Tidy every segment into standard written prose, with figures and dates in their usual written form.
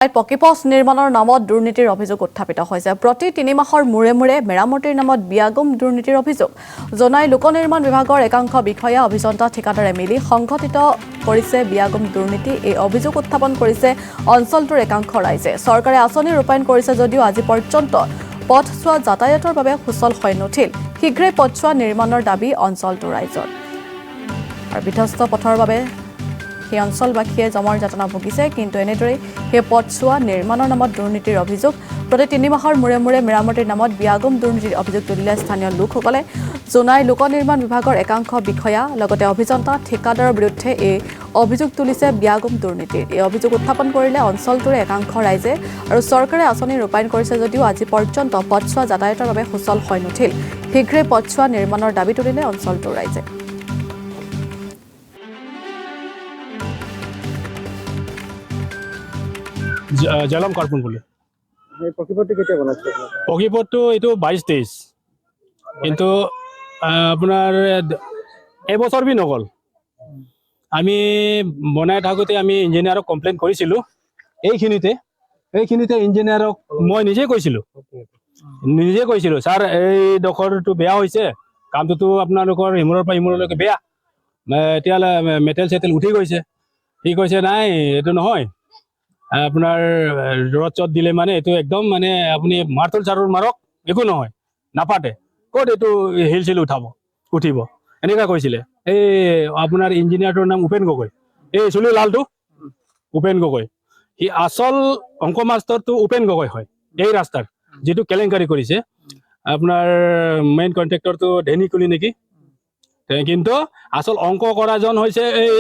পকীপথ নিৰ্মাণৰ নামত দুৰ্নীতিৰ অভিযোগ উত্থাপিত হৈছে। প্ৰতি ৩ মাহৰ মূৰে মূৰে মেৰামতিৰ নামত বিয়াগুম দুৰ্নীতিৰ অভিযোগ জনাই লোক নিৰ্মাণ বিভাগৰ একাংশ বিষয়া অভিযন্তা ঠিকাদাৰে মিলি সংঘটিত কৰিছে বিয়াগুম দুৰ্নীতি। এই অভিযোগ উত্থাপন কৰিছে অঞ্চলটোৰ একাংশ ৰাইজে। চৰকাৰে আঁচনি ৰূপায়ণ কৰিছে যদিও আজি পৰ্যন্ত পথছোৱা যাতায়াতৰ বাবে সুচল হৈ নুঠিল। শীঘ্ৰেই পথছোৱা নিৰ্মাণৰ দাবী অঞ্চলটোৰ ৰাইজৰ। আৰু বিধ্বস্ত পথৰ বাবে সেই অঞ্চলবাসীয়ে জমৰ যাতনা ভুগিছে। কিন্তু এনেদৰেই সেই পথছোৱা নিৰ্মাণৰ নামত দুৰ্নীতিৰ অভিযোগ প্ৰতি ৩ মাহৰ মূৰে মূৰে মেৰামতিৰ নামত বিয়াগুম দুৰ্নীতিৰ অভিযোগ তুলিলে স্থানীয় লোকসকলে। জনাই লোক নিৰ্মাণ বিভাগৰ একাংশ বিষয়া লগতে অভিযন্তা ঠিকাদাৰৰ বিৰুদ্ধে এই অভিযোগ তুলিছে বিয়াগুম দুৰ্নীতিৰ। এই অভিযোগ উত্থাপন কৰিলে অঞ্চলটোৰ একাংশ ৰাইজে। আৰু চৰকাৰে আঁচনি ৰূপায়ণ কৰিছে যদিও আজি পৰ্যন্ত পথছোৱা যাতায়াতৰ বাবে সুচল হৈ নুঠিল। শীঘ্ৰেই পথছোৱা নিৰ্মাণৰ দাবী তুলিলে অঞ্চলটোৰ ৰাইজে। জলম কাৰ্পুন বুলি পকীপথটো এইটো ২২-২৩, কিন্তু আপোনাৰ এবছৰ বি নগ'ল। আমি বনাই থাকোঁতে আমি ইঞ্জিনিয়াৰক কমপ্লেইন কৰিছিলোঁ। এইখিনিতে ইঞ্জিনিয়াৰক মই নিজে কৈছিলোঁ ছাৰ এইডোখৰটো বেয়া হৈছে, কামটোতো আপোনালোকৰ ইমূৰৰ পৰা ইমূৰলৈকে বেয়া, এতিয়ালৈ মেটেল চেটেল উঠি গৈছে। সি কৈছে নাই এইটো নহয়, আপোনাৰ ৰদ চদ দিলে মানে এইটো একদম মানে আপুনি মাৰ্তল চাৰুল মাৰক একো নহয়, নাপাতে ক'ত এইটো শিল চিল উঠিব এনেকুৱা কৈছিলে। এই আপোনাৰ ইঞ্জিনিয়াৰটোৰ নাম উপেন গগৈ, এই চুলি লালটো উপেন গগৈ। সি আচল অংক মাষ্টৰটো উপেন গগৈ হয়। এই ৰাস্তাৰ যিটো কেলেংকাৰী কৰিছে আপোনাৰ মেইন কণ্ট্ৰেক্টৰটো ধেনিকুলি নেকি, কিন্তু আচল অংক কৰাজন হৈছে এই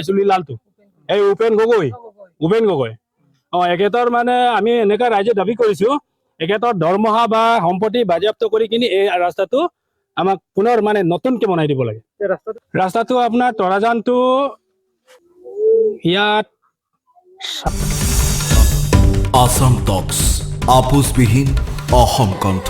চুলি লালটো, এই উপেন গগৈ। এখেতৰ মানে আমি এনেকুৱা ৰাইজে দাবী কৰিছোঁ, এখেতৰ দৰমহা বা সম্পত্তি বাজেয়াপ্ত কৰি কিনি এই ৰাস্তাটো আমাক পুনৰ মানে নতুনকে বনাই দিব লাগে। ৰাস্তাটো আপোনাৰ তৰাজানটো ইয়াত আসাম টক্স আপোচবিহীন অসম কণ্ঠ।